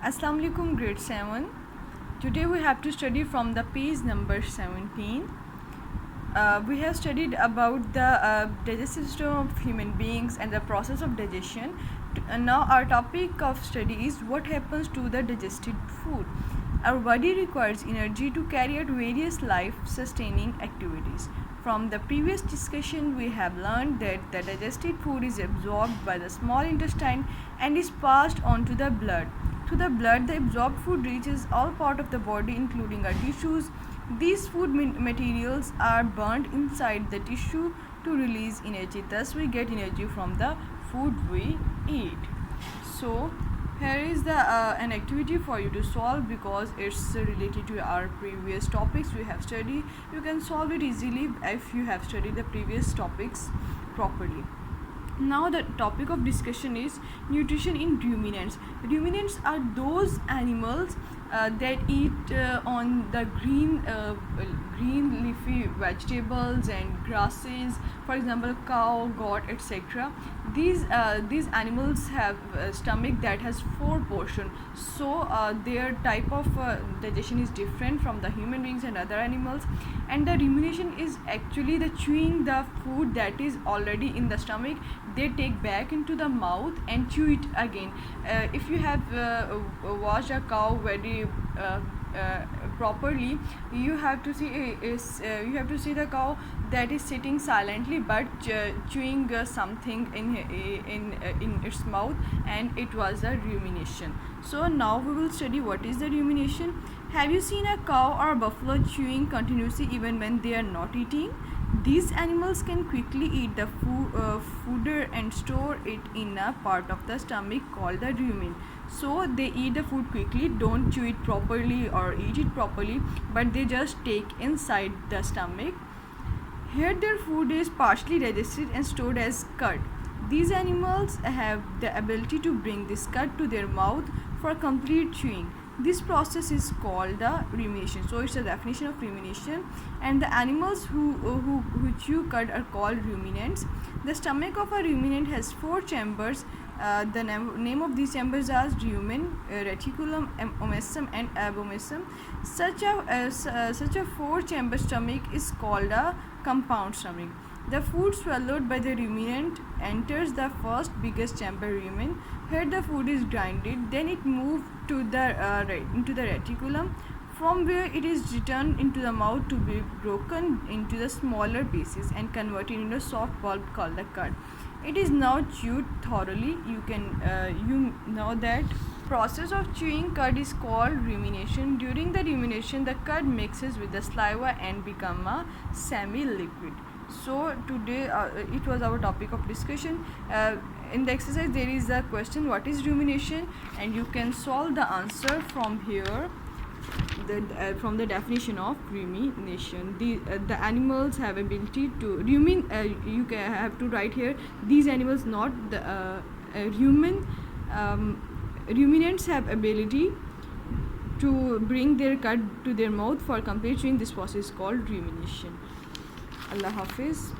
Assalamu alaikum, grade 7. Today we have to study from the page number 17. We have studied about the digestive system of human beings and the process of digestion. Now our topic of study is what happens to the digested food. Our body requires energy to carry out various life-sustaining activities. From the previous discussion, we have learned that the digested food is absorbed by the small intestine and is passed on to the blood. Through the blood, the absorbed food reaches all parts of the body, including our tissues. These food materials are burned inside the tissue to release energy. Thus, we get energy from the food we eat. So, here is the an activity for you to solve because it's related to our previous topics we have studied. You can solve it easily if you have studied the previous topics properly. Now the topic of discussion is nutrition in ruminants. Ruminants are those animals that eat on the green leafy vegetables and grasses. For example, cow, goat, etc. These animals have a stomach that has 4 portions. So their type of digestion is different from the human beings and other animals. And the rumination is actually the chewing the food that is already in the stomach. They take back into the mouth and chew it again. If you have watched a cow very properly, you have to see the cow that is sitting silently but chewing something in its mouth, and it was a rumination. So now we will study what is the rumination. Have you seen a cow or a buffalo chewing continuously even when they are not eating? These animals can quickly eat the fooder and store it in a part of the stomach called the rumen. So they eat the food quickly, don't chew it properly or eat it properly, but they just take inside the stomach. Here their food is partially digested and stored as cud. These animals have the ability to bring this cud to their mouth for complete chewing. This process is called the rumination. So it's a definition of rumination, and the animals who chew cud are called ruminants. The stomach of a ruminant has 4 chambers. The name of these chambers are rumen, reticulum, omasum, and abomasum. Such a 4-chamber stomach is called a compound stomach. The food swallowed by the ruminant enters the first biggest chamber, rumen. Here the food is grinded, then it moves to into the reticulum, from where it is returned into the mouth to be broken into the smaller pieces and converted into a soft pulp called the cud. It is now chewed thoroughly. You know that process of chewing cud is called rumination. During the rumination, the cud mixes with the saliva and become a semi-liquid. So today it was our topic of discussion. In the exercise there is a question, what is rumination, and you can solve the answer from here. From the definition of rumination, the animals have ability to you can have to write here these animals, not the ruminants have ability to bring their cud to their mouth for complete chewing. This process is called rumination. Allah Hafiz.